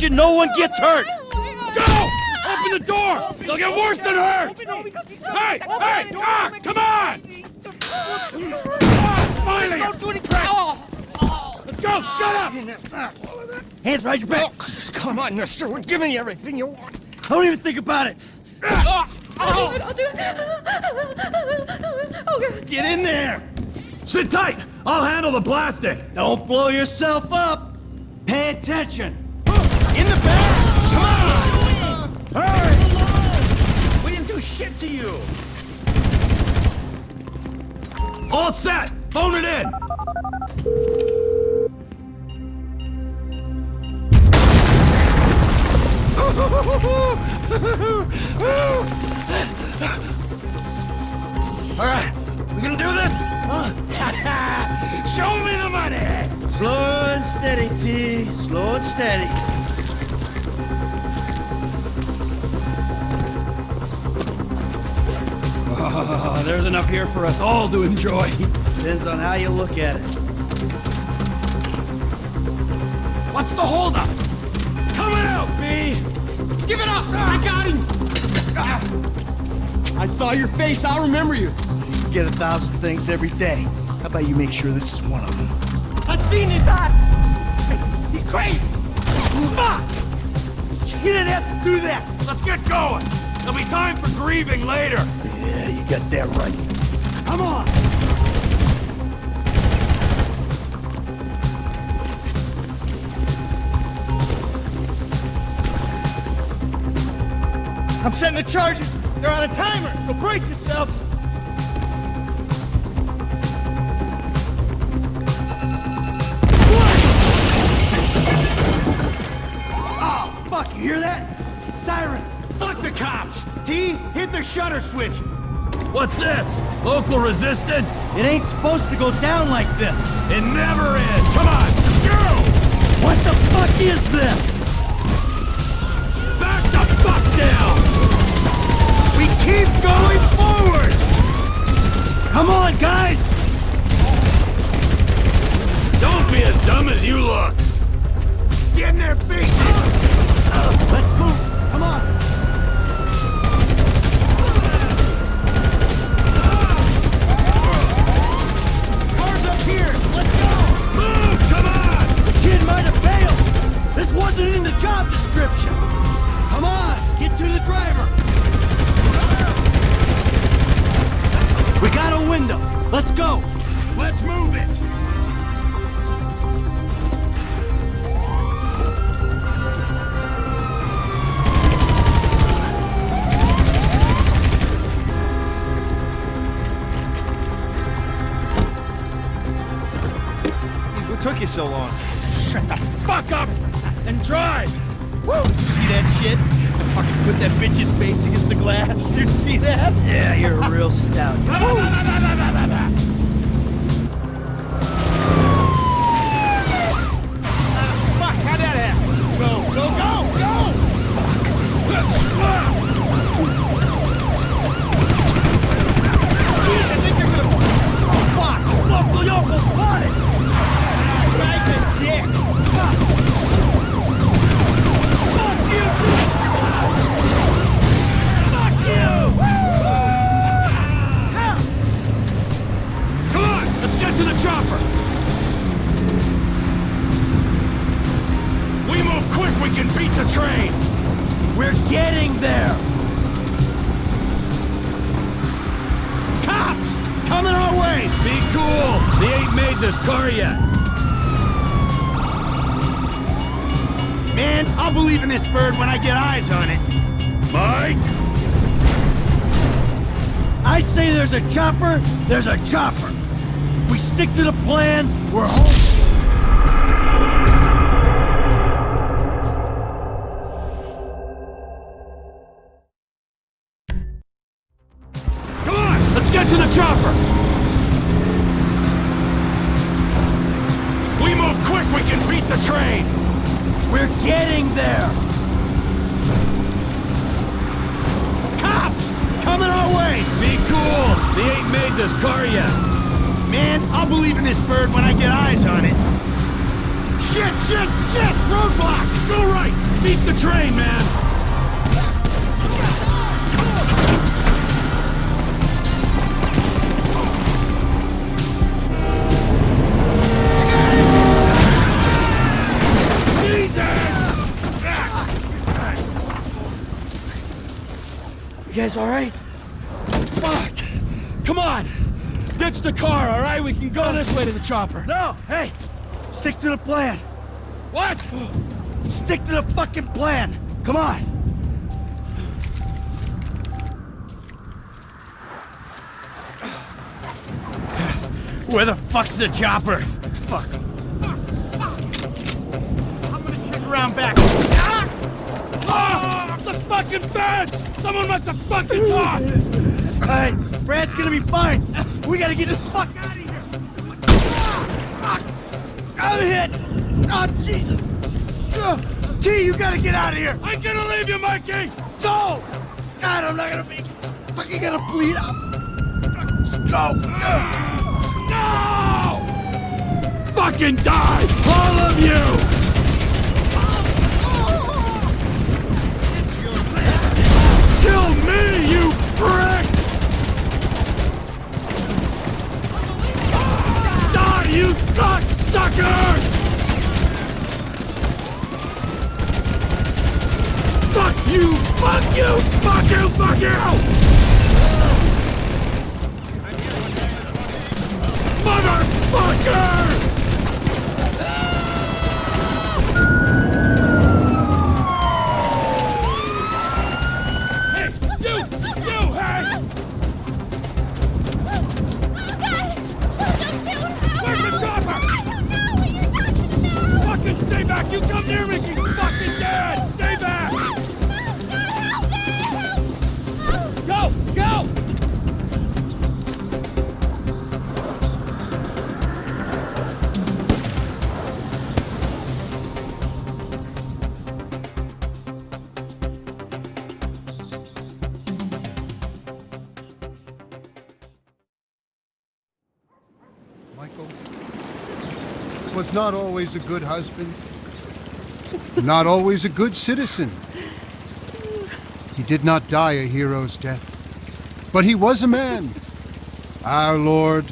attention, no one gets hurt! Go! Open the door! They'll get worse than hurt! Hey! Hey! Ah! Come on! Finally! Don't do any crap! Let's go! Shut up! Hands behind your back! Just come on, mister. We're giving you everything you want. Don't even think about it! I'll do it. Oh, God. Get in there! Sit tight! I'll handle the blasting! Don't blow yourself up! Pay attention! In the back! Come on! Hurry! We didn't do shit to you! All set! Phone it in! Alright, we gonna do this? Show me the money! Slow and steady, T. Slow and steady. Oh, there's enough here for us all to enjoy. Depends on how you look at it. What's the holdup? Coming out, B! Give it up! I got him! I saw your face, I'll remember you. You get 1,000 things every day. How about you make sure this is one of them? I've seen his eye! He's crazy! Fuck! You didn't have to do that! Let's get going! There'll be time for grieving later! Yeah, you got that right. Come on! I'm setting the charges! They're on a timer, so brace yourselves! Oh, fuck, you hear that? Sirens! Fuck the cops! T, hit the shutter switch! What's this? Local resistance? It ain't supposed to go down like this! It never is! Come on, let's go! What the fuck is this? Back the fuck down! We keep going forward! Come on, guys! Don't be as dumb as you look! Get in their faces! Let's move! Come on! Cars up here! Let's go! Move! Come on! The kid might have failed! This wasn't in the job description! Come on! Get to the driver! We got a window! Let's go! Let's move it! What took you so long? Shut the fuck up! And drive! Woo! Did you see that shit? I fucking put that bitch's face against the glass. Did you see that? Yeah, you're a real stout. Fuck, how'd that happen? Go, go, go, go! Jeez, I think they're gonna... Oh, fuck! Local yokel spotted! Guy's a dick! Fuck you! Fuck you! Come on! Let's get to the chopper! We move quick, we can beat the train! We're getting there! Cops! Coming our way! Be cool! They ain't made this car yet! Man, I'll believe in this bird when I get eyes on it. Mike? I say there's a chopper, there's a chopper. We stick to the plan, we're home. Come on! Let's get to the chopper! We move quick, we can beat the train! We're getting there! Cops! Coming our way! Be cool! They ain't made this car yet! Man, I'll believe in this bird when I get eyes on it. Shit, shit, shit! Roadblock! Go right! Beat the train, man! You guys alright? Fuck! Come on! Ditch the car, alright? We can go this way to the chopper. No! Hey! Stick to the plan! What? Stick to the fucking plan! Come on! Where the fuck's the chopper? Fuck. I'm gonna check around back. Ah! The fucking bed! Someone must have fucking talked! Alright, Brad's gonna be fine. We gotta get the fuck out of here. Fuck! I'm hit! Oh, Jesus! T, you gotta get out of here! I'm gonna leave you, Mikey! Go! God, I'm not gonna make it. Fucking gonna bleed out. Go! No! Fucking die! All of you! Kill me, you prick! Die, you cocksuckers! Fuck you! Fuck you! Fuck you! Fuck you! Motherfuckers! Hey, you! You, hey! Where's the chopper? Fucking stay back! You come near me, she's fucking dead! Stay back! Go! Go! Michael was not always a good husband, not always a good citizen. He did not die a hero's death, but he was a man. Our Lord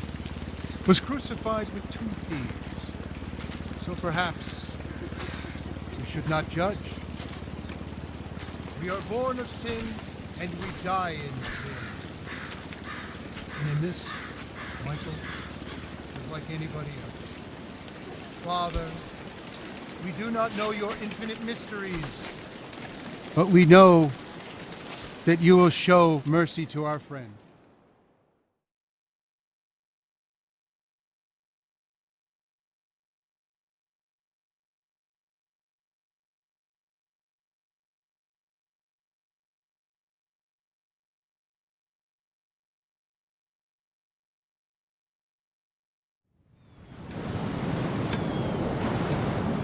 was crucified with 2 thieves, so perhaps we should not judge. We are born of sin, and we die in sin. And in this, Michael is like anybody else. Father, we do not know your infinite mysteries, but we know that you will show mercy to our friend.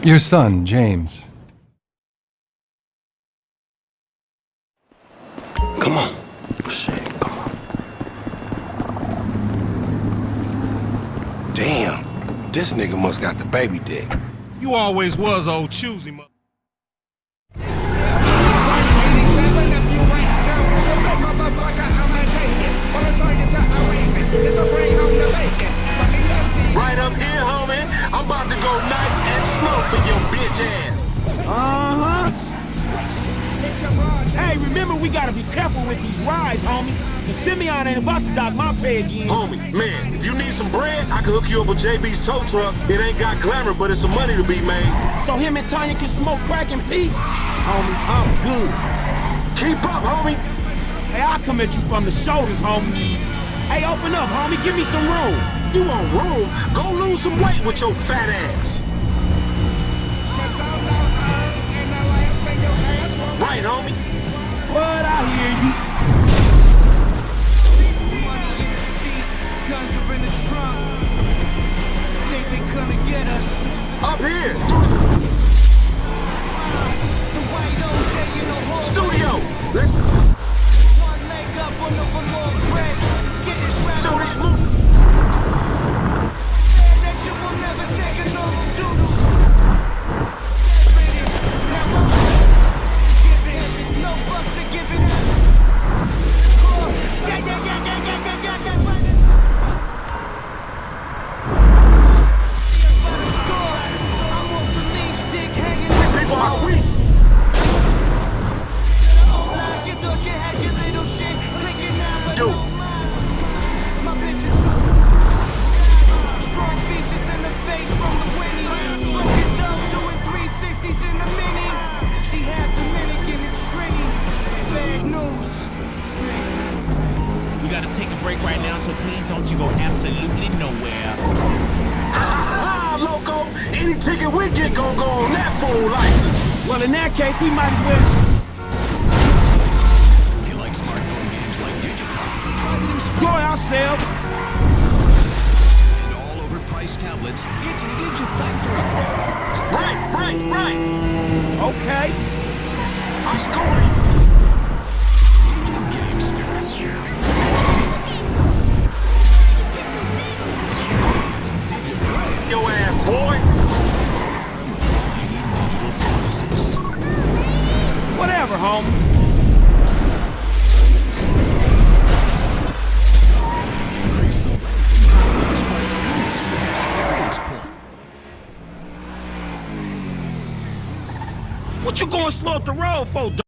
Your son, James. Come on. Shit, come on. Damn. This nigga must got the baby dick. You always was old choosy, mother. Right up here, homie. I'm about to go nice and slow for your bitch ass. Uh-huh. Hey, remember we gotta be careful with these rides, homie. The Simeon ain't about to dock my pay again. Homie, man, if you need some bread, I can hook you up with JB's tow truck. It ain't got glamour, but it's some money to be made. So him and Tanya can smoke crack in peace? Homie, I'm good. Keep up, homie. Hey, I'll come at you from the shoulders, homie. Hey, open up, homie. Give me some room. You want room? Go lose some weight with your fat ass. Right, homie. What? I hear you. Up here. Studio. Let's show these moves. Absolutely nowhere. Ha, loco! Any ticket we get gon' go on that fool license. Well, in that case, we might as well. If you like smartphone games like Digify, try the new Deploy ourselves. and all overpriced tablets. It's Digifactory Farm. Right. Okay. I'm Scooty. Your ass, boy. Whatever, homie. What you going slow up the road for,